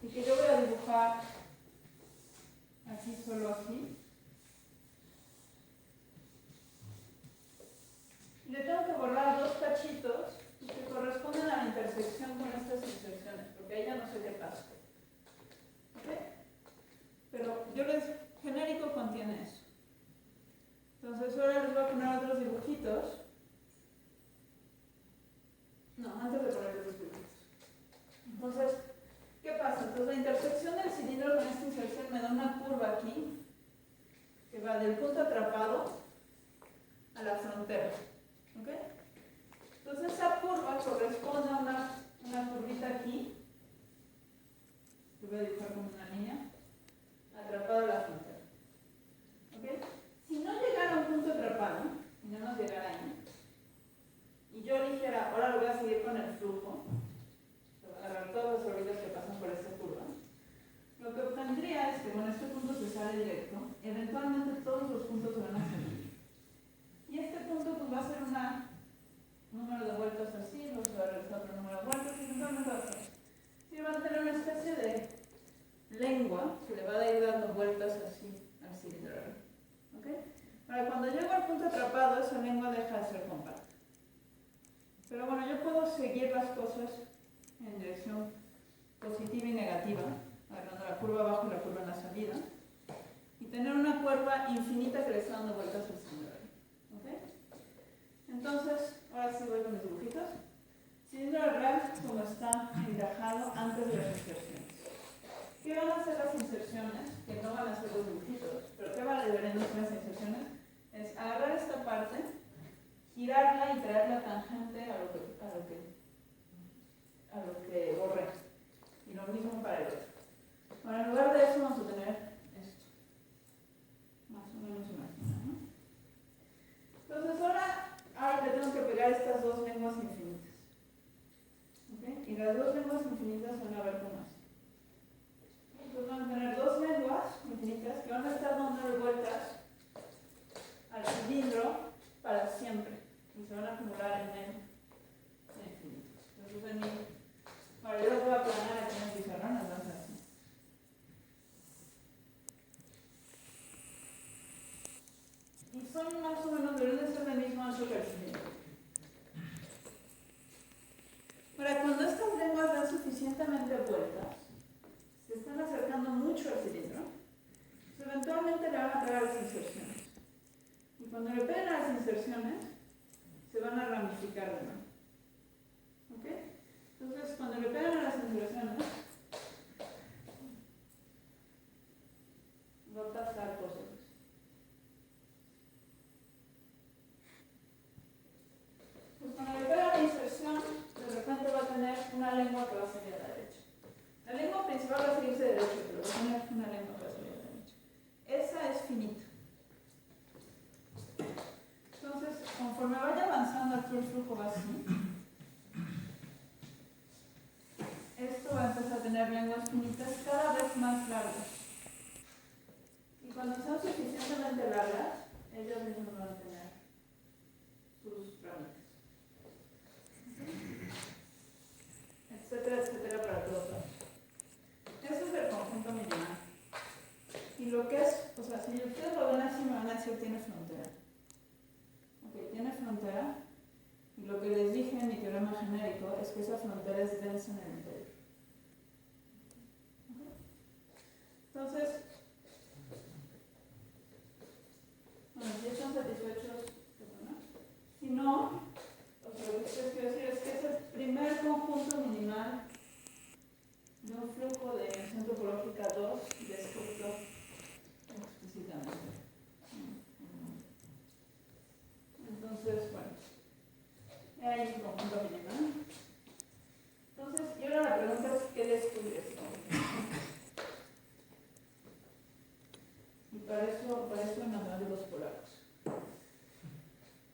Y que yo voy a dibujar aquí, solo aquí. Y le tengo que borrar dos cachitos que corresponden a la intersección con estas inserciones, porque ahí ya no sé qué pasa. ¿Ok? Pero genérico contiene eso. Entonces ahora les voy a poner otros dibujitos. No, antes de poner otros dibujitos. Entonces, ¿qué pasa? Entonces la intersección del cilindro con esta inserción me da una curva aquí que va del punto atrapado a la frontera. ¿Ok? Entonces esa curva corresponde a una curvita aquí, que voy a dibujar como una línea, atrapada a la frontera. ¿Ok? Si no llegara a un punto atrapado, y no nos llegara ahí, y yo dijera, ahora lo voy a seguir con el flujo, agarrar todas las órbitas que pasan por esta curva, lo que obtendría es que, bueno, este punto se sale directo, eventualmente todos los puntos se van a salir. Y este punto pues, va a ser un número de vueltas así, luego se va a regresar otro número de vueltas, y eventualmente va a ser. Sí, va a tener una especie de lengua que le va a ir dando vueltas así al cilindro. ¿Ok? Ahora, cuando llego al punto atrapado, esa lengua deja de ser compacta. Pero bueno, yo puedo seguir las cosas en dirección positiva y negativa, agarrando la curva abajo y la curva en la salida, y tener una curva infinita que le está dando vueltas al cilindro. ¿Ok? Entonces, ahora sí voy con mis dibujitos. Cilindro real como está encajado antes de las inserciones. ¿Qué van a hacer las inserciones? Que no van a ser los dibujitos, pero ¿qué van a deber en las inserciones? Es agarrar esta parte, girarla y traer la tangente a lo que borré. Y lo mismo para el otro. Bueno, en lugar de eso vamos a tener esto. Más o menos imagina, ¿no? Entonces ahora le tengo que pegar estas dos lenguas infinitas. ¿Ok? Y las dos lenguas infinitas van a ver cómo es. Entonces van a tener dos lenguas infinitas que van a estar dando vueltas al cilindro para siempre. Y se van a acumular en el infinito. Entonces ahora yo lo voy a planear aquí en el pizarrón, entonces así. Y son más o menos, deberían de ser del mismo ancho que el cilindro. Ahora, cuando estas lenguas dan suficientemente vueltas, se están acercando mucho al cilindro, pues eventualmente le van a pegar a las inserciones. Y cuando le peguen a las inserciones, se van a ramificar de nuevo. ¿Ok? Entonces, cuando le pegan a las inserciones, va a pasar cosas. Pues cuando le pega la inserción, de repente va a tener una lengua que va a salir a la derecha. La lengua principal va a seguirse derecha, pero va a tener una lengua que va a salir a la derecha. Esa es finita. Entonces, conforme vaya avanzando aquí el flujo va así. Esto va a empezar a tener lenguas finitas cada vez más largas. Y cuando sean suficientemente largas, ellas mismas van a tener sus ramitas. Etcétera, etcétera, para todos lados. Eso es el conjunto minimal. Y lo que es, o sea, si ustedes lo ven así, me van a decir tiene frontera. Ok, tiene frontera. Y lo que les dije en mi teorema genérico es que esa frontera es densa en el interior. Entonces, bueno, si están satisfechos, bueno. Si no, o sea, lo que les quiero decir es que es el primer conjunto minimal de un flujo de dimensión topológica 2 descrito explícitamente. Entonces, bueno, hay un conjunto minimal. Entonces, y ahora la pregunta es, ¿qué descubre esto? Y para eso en matemáticos polacos.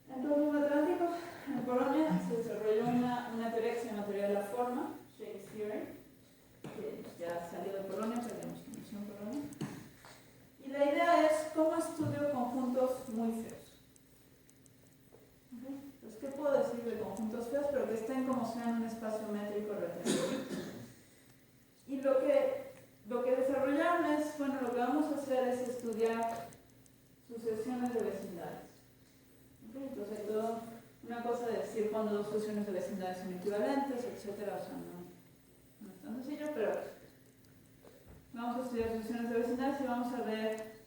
Entonces, en matemáticos, en Polonia se desarrolló una teoría que se llama teoría de la forma, Shape Theory, que ya salió de Polonia, perdemos conexión Polonia. Y la idea es cómo estudio conjuntos muy feos. ¿Okay? Entonces, ¿qué puedo decir de conjuntos feos? Pero que estén como sea en un espacio métrico rectangular. Y lo que desarrollaron es, bueno, lo que vamos a hacer es estudiar sucesiones de vecindades. ¿Okay? Entonces hay toda una cosa de decir cuando dos sucesiones de vecindades son equivalentes, etcétera. O sea, no es tan sencillo, pero vamos a estudiar sucesiones de vecindades y vamos a ver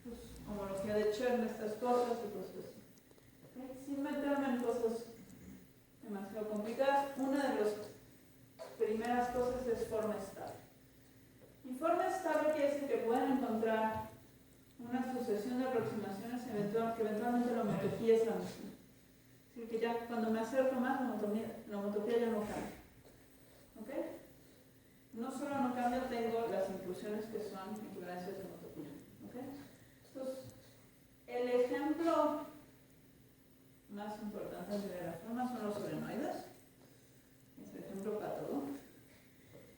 pues, homología de Chern, estas cosas y cosas así. ¿Okay? Sin meterme en cosas demasiado complicadas, una de las primeras cosas es forma estable. Y forma estable quiere decir que pueden encontrar una sucesión de aproximaciones que eventualmente la homotopía es la misma. Así que ya cuando me acerco más, la homotopía ya no cambia. ¿Ok? No solo no cambia, tengo las inclusiones que son equivalencias de homotopía. ¿Ok? Entonces, el ejemplo más importante de la forma son los solenoides. Es el ejemplo para todo.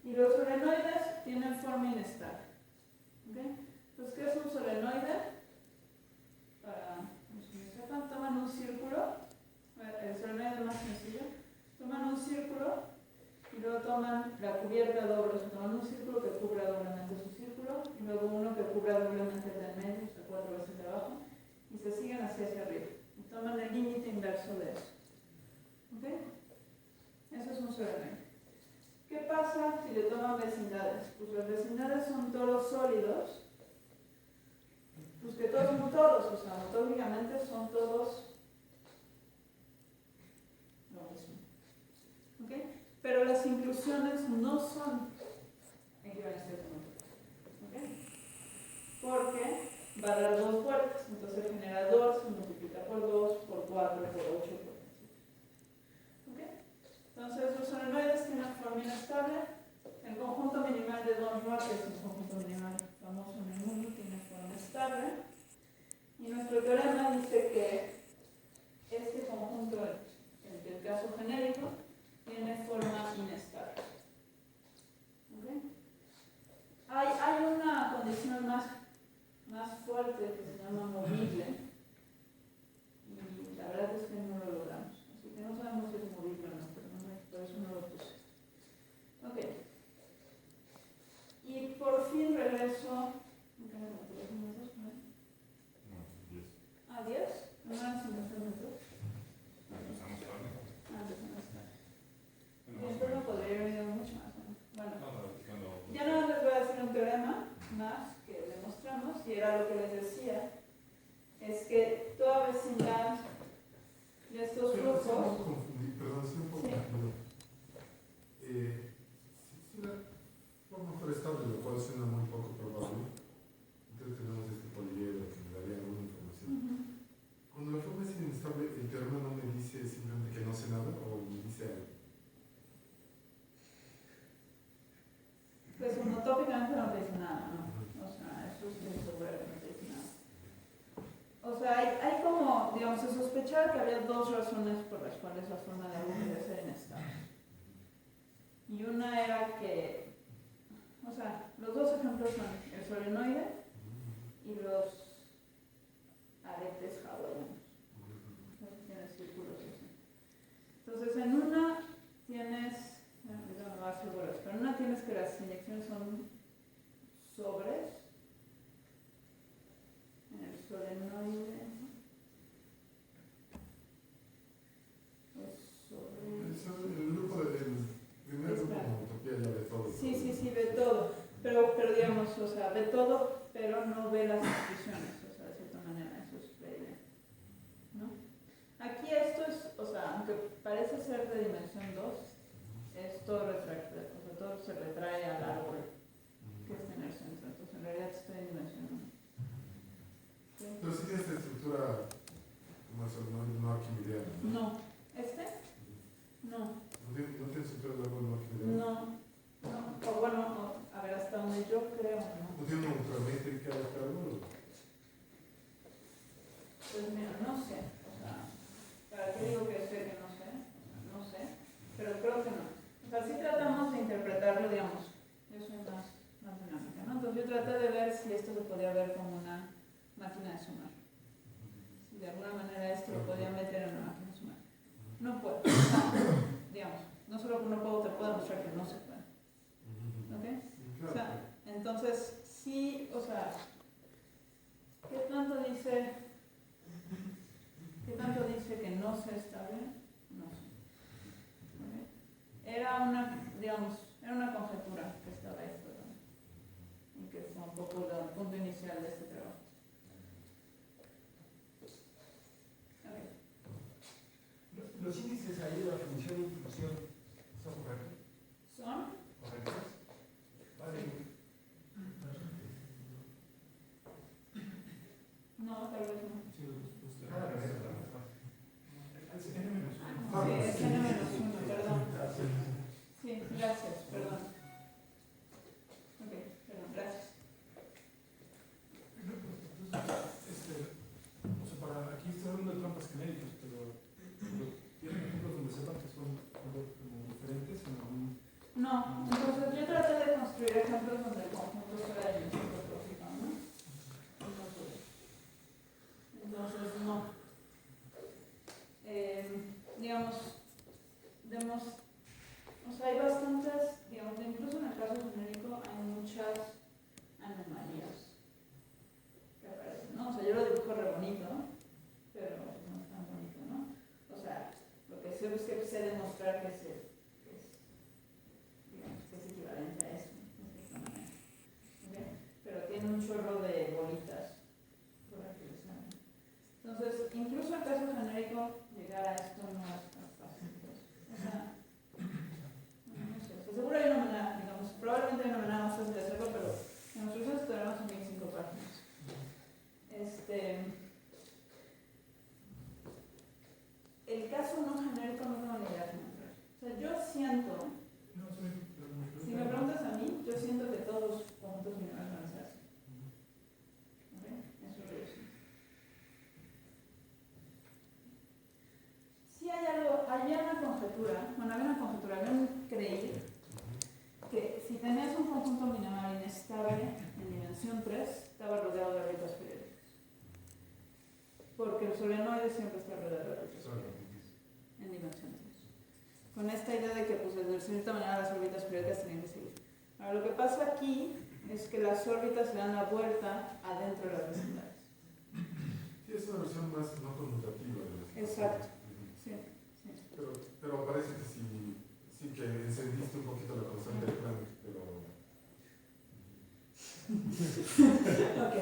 Y los solenoides tienen forma inestable. ¿Ok? Entonces, ¿qué es un solenoide? Para los que no sepan, toman un círculo. El solenoide más sencillo. Toman un círculo y luego toman la cubierta doble. O sea, toman un círculo que cubra doblemente su círculo y luego uno que cubra doblemente el de en medio, o sea, 4 veces de abajo, y se siguen hacia arriba. Y toman el límite inverso de eso. ¿Ok? Eso es un solenoide. ¿Qué pasa si le toman vecindades? Pues las vecindades son todos sólidos, pues que todos son todos, o sea, ontológicamente son todos lo mismo. ¿Ok? Pero las inclusiones no son equivalencias de número. ¿Ok? Porque va a dar 2 vueltas, entonces genera 2, se multiplica por 2, por 4, por 8, por 10. ¿Ok? Entonces los solenoides tienen forma inestable. El conjunto minimal de Von Roth, que es un conjunto minimal famoso en el mundo, tiene forma estable. Y nuestro teorema dice que este conjunto, en el caso genérico, tiene forma inestable. ¿Okay? Hay una condición más fuerte que se llama movible. Y la verdad es que no lo logramos. Así que no sabemos si es movible o no, pero por eso no lo puse. Ok. Y por fin regreso. ¿A 10? ¿No eran 50 minutos? Empezamos tarde. Empezamos tarde. Y después no podría haber ido mucho más, ¿no? Bueno, Cuando ya no les voy a decir un teorema más que demostramos, y era lo que les decía, es que toda vecindad de estos Pero flujos. estoy un poco confundido, perdón, estoy un poco Sí. confundido. Si la forma fuera estable, lo cual suena muy poco probable, entonces tenemos este poliedro que me daría alguna información. Cuando la forma es inestable, el teorema no me dice simplemente que no sé nada o me dice algo. Pues homotópicamente no te dice nada, ¿no? O sea, eso es seguro que no te dice nada. O sea, hay como, digamos, se sospechaba que había 2 razones por las cuales la forma de algo debe ser inestable. Y una era que, o sea, los 2 ejemplos son el solenoide y los aretes hawaianos. No sé si tienes círculos así. Entonces, en una tienes, no me va a hacer bolas, pero en una tienes que las inyecciones son sobres. En el solenoide es sobre. El grupo del primer grupo de homotopía ya ve todo. Sí, ve todo. Pero digamos, o sea, ve todo, pero no ve las inclusiones, o sea, de cierta manera, eso es la idea. ¿No? Aquí esto es, o sea, aunque parece ser de dimensión 2, es todo retráctil, o sea, todo se retrae al árbol que está en el centro, entonces en realidad estoy en dimensión 1. ¿Sí? Pero sí tiene esta estructura como el solenoide no arquimediano. No. ¿Este? No. ¿No tiene estructura de árbol no arquimediano? No, o bueno, a ver, hasta donde yo creo, ¿no? ¿No tiene una ultramétrica de este árbol? Pues mira, no sé, o sea, ¿para qué digo que sé que no sé? No sé, pero creo que no. O sea, sí tratamos de interpretarlo, digamos, yo soy más dinámica, ¿no? Entonces yo traté de ver si esto se podía ver como una máquina de sumar. Si de alguna manera esto lo podía meter en una máquina de sumar. No puedo, o sea, digamos, no solo que no puedo, te puedo mostrar que no se puede. ¿Ok? O sea, entonces, sí, o sea, ¿qué tanto dice que no se está bien? No sé. ¿Okay? Era una conjetura que estaba explorando y que fue un poco el punto inicial de este trabajo. Okay. Los índices ahí de la función de inclusión son correctos. ¿Son? ¿Correctos? Vale. tal vez no. Sí, Ah, perfecto. Es N menos uno. Sí, es N-1, perdón. Sí, gracias, perdón. Ok, perdón, gracias. O sea, aquí estoy hablando de trampas genéricas, pero ¿tienen ejemplos donde sepan que son como diferentes en algún? No, entonces yo traté de construir ejemplos donde el conjunto fuera de dimensión topológica, ¿no? Entonces, no. Digamos, o sea, hay bastantes, digamos, incluso en el caso genérico hay muchas anomalías que aparecen, ¿no? O sea, yo lo dibujo re bonito, pero no es tan bonito, ¿no? O sea, lo que sé es que sé demostrar que es digamos, que es equivalente a eso, de cierta manera. ¿Okay? Pero tiene un chorro de bolitas por aquí, ¿saben? Entonces, incluso el caso genérico, llegar a esto no es tan fácil. Pues. O sea, no sé. O sea, seguro hay una manera, digamos, probablemente hay una manera más fácil de hacerlo, pero en nuestros usos tenemos son 25 páginas. El caso no genérico no tengo ni idea cómo entrar. O sea, yo siento, No, si me preguntas a mí, yo siento que todos los conjuntos minimales van a ser así. ¿Ok? Eso es lo que yo siento. Sí hay algo, había una conjetura, yo creí que si tenías un conjunto minimal inestable en dimensión 3, estaba rodeado de órbitas periódicas. Porque el solenoide siempre está rodeado de órbitas periódicas en dimensión 3. Con esta idea de que, pues, de cierta manera las órbitas periódicas tenían que seguir. Ahora, lo que pasa aquí es que las órbitas le dan la vuelta adentro de las vecindades. Sí, es una versión más no conmutativa de la Exacto. Sí, sí. Pero parece que sí que encendiste un poquito la constante de Planck, pero... Ok.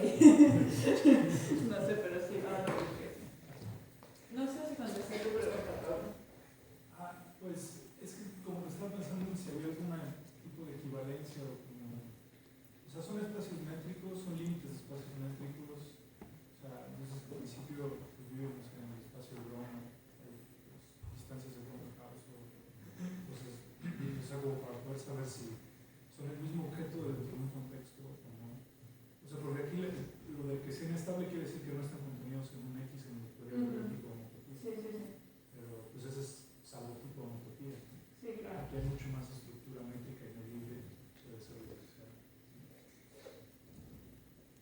No sé, pero sí, ahora lo que sí. No sé si contesté tu pregunta, Pablo. Pues es que como que estaba pensando en si había algún tipo de equivalencia o sea, son espacios métricos, son límites de espacios métricos, o sea, desde el principio pues, vivimos en el espacio de Brownian, distancias de Brownian-Hausdorff, entonces, o sea, como para poder saber si son el mismo objeto dentro de un contexto o no. O sea, porque aquí lo de que sea inestable quiere decir que no están contenidos en un X en el periodo de tipo de homotopía. Sí, sí, sí. Pero pues ese es salvo tipo de homotopía. Sí, claro. Aquí hay mucho más estructura métrica y medible, puede ser lo que sea.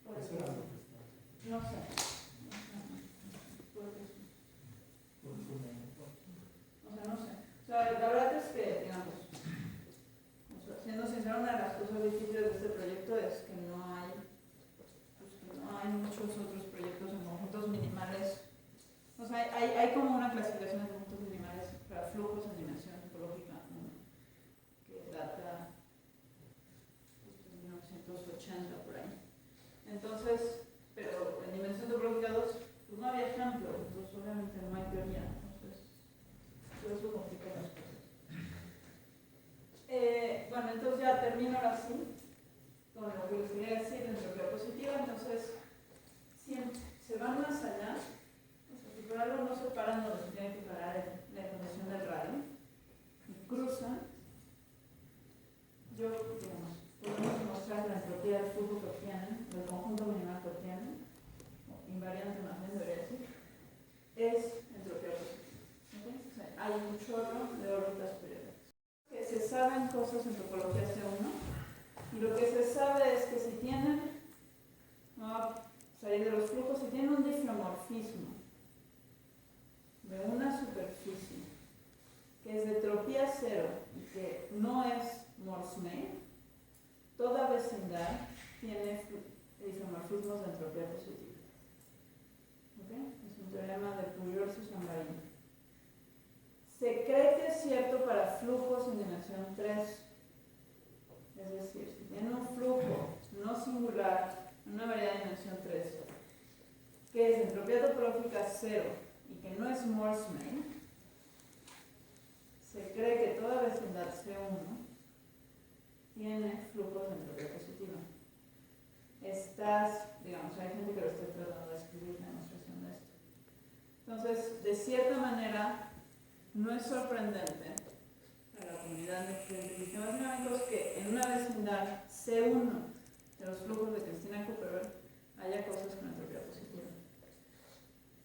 Puede Eso ser. era lo que está. No sé. Puede ser. Por como, O sea, no sé. O sea, la verdad es que, digamos, o sea, siendo sincero, una de las cosas difíciles de este proyecto es que no hay, pues, que no hay muchos otros proyectos en conjuntos minimales. O sea, hay como una clasificación de conjuntos minimales para flujos en dimensión topológica 1, que data de 1980 por ahí. Entonces, pero en dimensión topológica 2, pues no había ejemplo, entonces obviamente no hay teoría. Entonces, todo eso complica las cosas. Bueno, entonces ya termino ahora sí con lo que les quería decir de entropía positiva. Entonces, si se van más allá, o sea, si por algo no se paran donde se tiene que parar en la condición del radio y cruzan, yo, digamos, podemos mostrar la entropía del flujo que obtienen, del conjunto minimal que obtienen, o invariante más bien debería decir, es entropía positiva. ¿Okay? O sea, hay un chorro de órbitas periódicas. Que se saben cosas en topología C1, y lo que se sabe es que si tienen, no va a salir de los flujos, si tienen un difeomorfismo de una superficie que es de entropía cero y que no es Morse-May, toda vecindad tiene isomorfismos de entropía positiva. ¿Okay? Es un teorema de Pujols-Lambarino. Se cree que es cierto para flujos en dimensión 3. Es decir, si tiene un flujo no singular en una variedad de dimensión 3, que es entropía topológica 0 y que no es Morse-May, se cree que toda vecindad C1 tiene flujos de entropía positiva. Es digamos, hay gente que lo está tratando de escribir la demostración de esto. Entonces, de cierta manera, no es sorprendente para la comunidad de sistemas dinámicos que en una vecindad C1 de los flujos de Christina Cooperberg haya cosas con entropía positiva.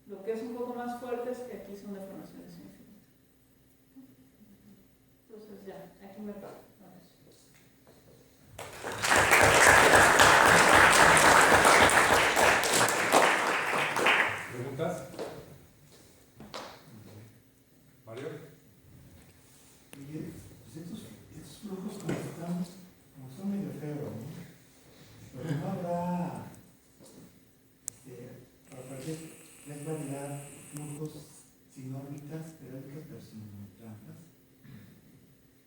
Lo que es un poco más fuerte es que aquí son deformaciones infinitas. Entonces ya, aquí me paro. ¿Preguntas? ¿Mario? Oye, pues estos flujos como son medio feos, ¿no? Pero no habrá, para parecer, es validar flujos sin órbitas periódicas pero sin trancas.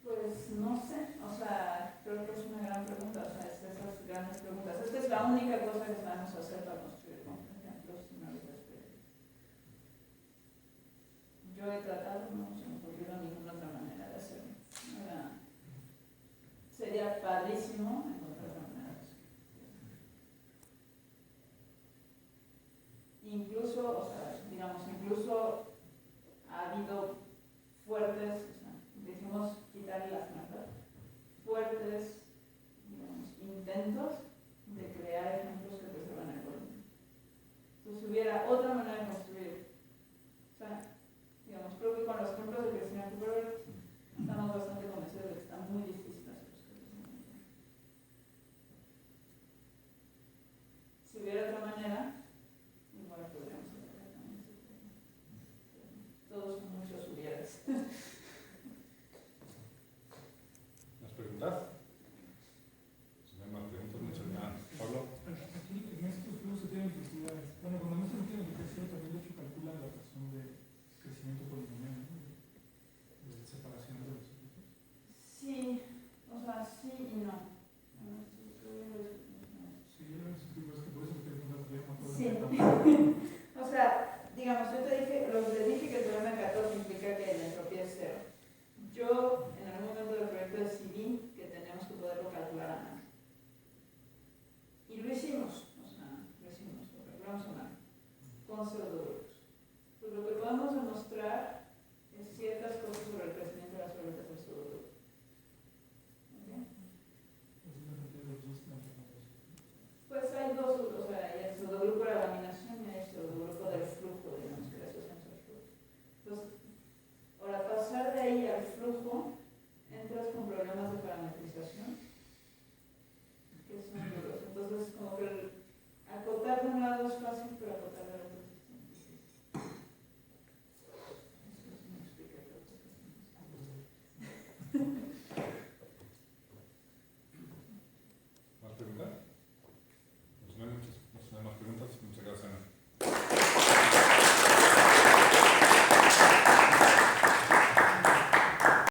Pues no sé, o sea, creo que es una gran pregunta, o sea, es esas grandes preguntas. Esta es la única cosa que sabemos hacer para construir ejemplos sin órbitas periódicas. Yo he tratado, no se me ocurrió ninguna otra manera de hacerlo. Sería padrísimo encontrar otra manera de hacerlo. Incluso, o sea, digamos, incluso ha habido fuertes, o sea, decimos quitarle las marcas, fuertes, digamos, intentos de crear ejemplos que preservan el volumen. Entonces, si hubiera otra manera de construir, o sea, digamos, creo que con los ejemplos de Christina Cooperberg estamos bastante convencidos de que está muy difícil hacer los ejemplos. Si hubiera otra manera, igual podríamos hacerlo también. Todos son muchos hubieras. ¿Más preguntas? Si no hay más preguntas, muchas gracias. Pablo. Aquí en estos flujos se tienen duplicidades. Bueno, cuando no se tiene duplicidad también de hecho calcula la razón de crecimiento polinomial, ¿no? De separación de los equipos. Sí, o sea, sí y no. Sí, yo lo escribo, es que por eso te preguntas, yo me acuerdo Sí. de O sea, digamos, yo te dije que el teorema de 14 implica que la entropía es cero. Yo, en algún momento del proyecto, decidí que teníamos que poderlo calcular a mano. Y lo hicimos, o sea, lo calculamos a mano, con pseudogrupos. Pues lo que podemos demostrar es ciertas cosas sobre el crecimiento de las órbitas del pseudogrupo. Pues hay dos, o sea, hay el pseudogrupo de la laminación y hay el pseudogrupo del flujo, digamos, que le asociamos al flujo. Entonces, para pasar de ahí al flujo, entras con problemas de parametrización, que son duros. Entonces, como que acotar de un lado es fácil, pero acotar del